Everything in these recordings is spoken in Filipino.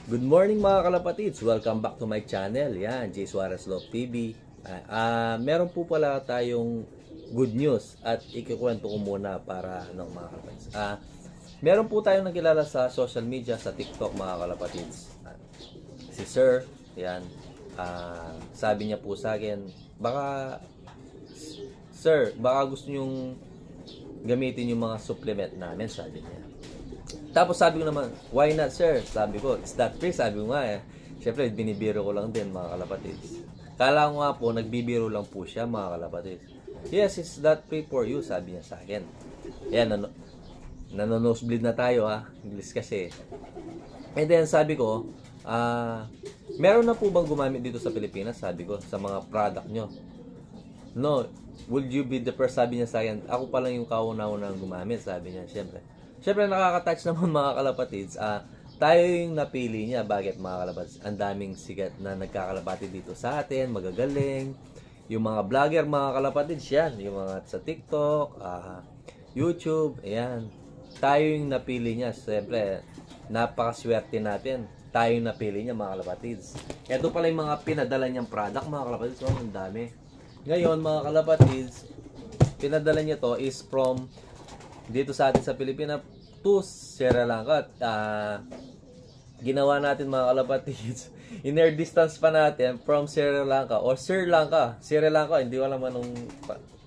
Good morning mga kalapatids! Welcome back to my channel. Yan, J. Suarez Love TV. Meron po pala tayong good news at ikikwento ko muna para mga kalapatids. Meron po tayong nakilala sa social media, sa TikTok mga kalapatids. Si Sir, yan. Sabi niya po sa akin, Sir, baka gusto nyong gamitin yung mga supplement namin, sabi niya. Tapos sabi ko naman, why not sir? Sabi ko, it's that free. Sabi ko nga Siyempre, binibiro ko lang din mga kalapatids. Kala ko nga po, nagbibiro lang po siya mga kalapatids. Yes, it's that free for you, sabi niya sa akin. Yan, nanonosebleed na tayo English kasi. And then sabi ko, meron na po bang gumamit dito sa Pilipinas? Sabi ko, sa mga product nyo. No, would you be the first? Sabi niya sa akin, ako pa lang yung kauna-unang gumamit, sabi niya. Siyempre nakaka-touch naman mga kalapatids. Tayo yung napili niya. Bakit mga kalapatids? Ang daming sigat na nagkakalapati dito sa atin, magagaling. Yung mga vlogger mga kalapatids yan. Yung mga sa TikTok, YouTube, ayan. Tayo yung napili niya. Siyempre, napakaswerte natin. Tayo yung napili niya mga kalapatids. Ito pala yung mga pinadala niyang product mga kalapatids. So, ang dami. Ngayon mga kalapatids, pinadala niya to is from dito sa atin sa Pilipinas to Sri Lanka. Ginawa natin mga kalapatids, in-air distance pa natin from Sri Lanka or Sri Lanka. Sri Lanka, hindi ko alam anong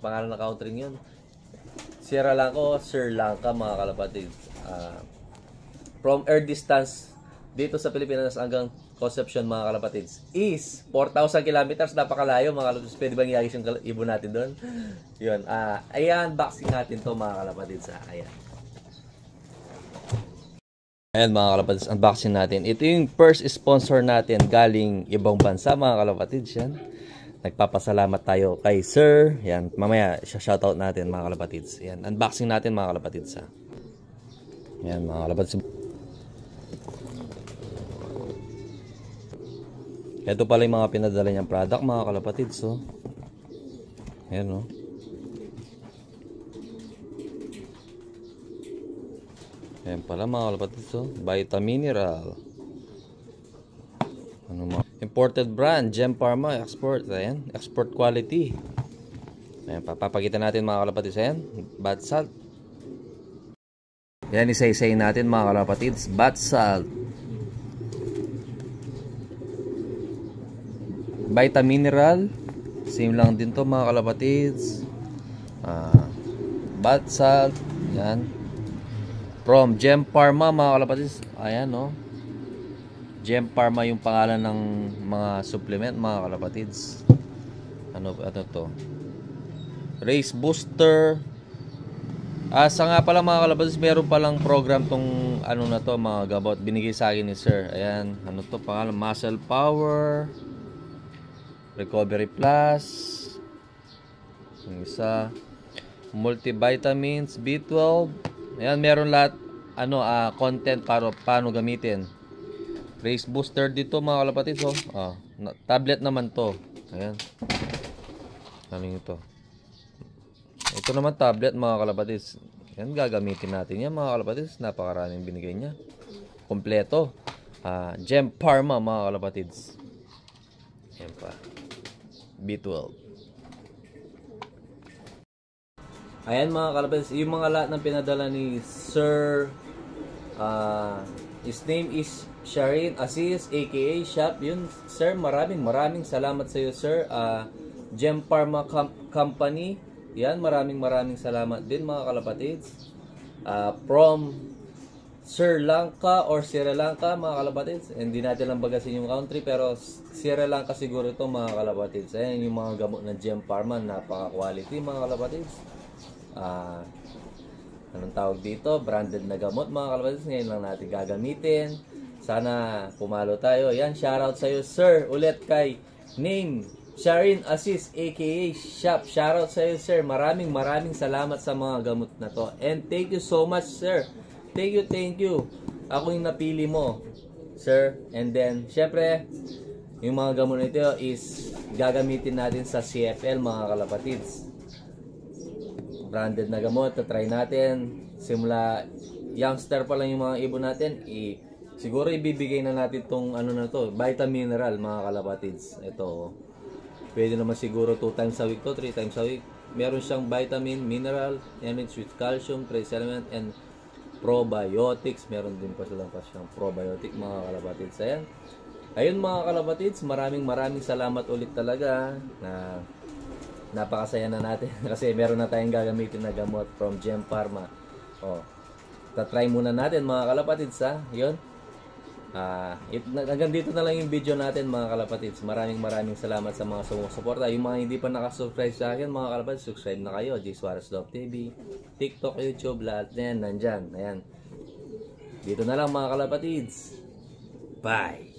pangalan ng country yun. Sri Lanka o Sri Lanka mga kalapatids. From air distance dito sa Pilipinas hanggang Conception mga kalapatids is 4,000 kilometers. Napakalayo mga kalapatids. Pwede bang iayos yung ibon natin doon? Yun. Ayan, unboxing natin to mga kalapatids. Ayan mga kalapatids, unboxing natin. Ito yung first sponsor natin galing ibang bansa mga kalapatids. Yan. Nagpapasalamat tayo kay Sir. Yan. Mamaya shoutout natin mga kalapatids. Yan. Unboxing natin mga kalapatids. Yan mga kalapatids. Ito pala yung mga pinadala niyang product mga kalapatids. So, ayan ayan pala mga kalapatids. So, Vitamineral. Imported brand, Gem Pharma, export. Ayan, export quality. Ayan, papapakita natin mga kalapatids. Ayan, bath salt. Ayan, isa-isayin natin mga kalapatids. Bath salt. Vitamineral, same lang din to mga kalapatids. Bath salt, yan. From Gem Pharma mga kalapatids. Ayan Gem Pharma yung pangalan ng mga supplement mga kalapatids. Ano to? Race Booster. Sa nga pala mga kalapatids, meron palang program tong na to mga gamot. Binigay sa akin ni Sir. Ayan, ano to pangalan? Muscle Power. Recovery Plus. Yung isa, multivitamins, B12. Ayan, meron lahat content para paano gamitin. Race Booster dito mga kalapatids. Tablet naman to. Ayan. Ano ito? Ito naman tablet mga kalapatids. Ayan, gagamitin natin yan mga kalapatids. Napakaraming binigay niya. Kompleto. Gem Pharma mga kalapatids. Ayan pa. B12. Ayan mga kalapatids, yung mga lahat ng pinadala ni Sir, his name is Sharin Aziz aka Shop. Yun Sir, maraming salamat sa iyo Sir. Gem Pharma Company. Yan, maraming salamat din mga kalapatids. From Sri Lanka or Sri Lanka mga kalapatids. Hindi natin lang bagasin yung country, pero Sri Lanka siguro ito mga kalapatids. Ayan yung mga gamot ng Gem Pharma, napaka-quality mga kalapatids. Anong tawag dito? Branded na gamot mga kalapatids. Ngayon lang natin gagamitin. Sana pumalo tayo. Yan, shoutout sa iyo Sir. Ulit kay name Sharin Aziz aka Shop. Shoutout sa iyo Sir. Maraming salamat sa mga gamot na to. And thank you so much Sir. Thank you. Ako yung napili mo, Sir. And then, syempre, yung mga gamot nito is gagamitin natin sa CFL, mga kalapatids. Branded na gamot, try natin. Simula youngster pa lang yung mga ibon natin, Siguro ibibigay na natin tong ano na to, vitamin mineral mga kalapatids. Ito, oh. Pwede naman siguro 2 times a week to, 3 times a week. Meron siyang vitamin, mineral, elements with calcium, trace element, and probiotics. Meron din pa siyang probiotic mga kalapatids. Ayan. Ayun mga kalapatids, maraming salamat ulit talaga na napakasaya na natin kasi meron na tayong gagamitin na gamot from Gem Pharma. Oh. Tatry muna natin mga kalapatids ha. Yun. Hanggang dito na lang yung video natin mga kalapatids. Maraming salamat sa mga sumusuporta. Yung mga hindi pa nakasubscribe sa akin mga kalapatids, subscribe na kayo. G. Suarez Love TV, TikTok, YouTube, lahat na yan nandyan. Ayan. Dito na lang mga kalapatids. Bye!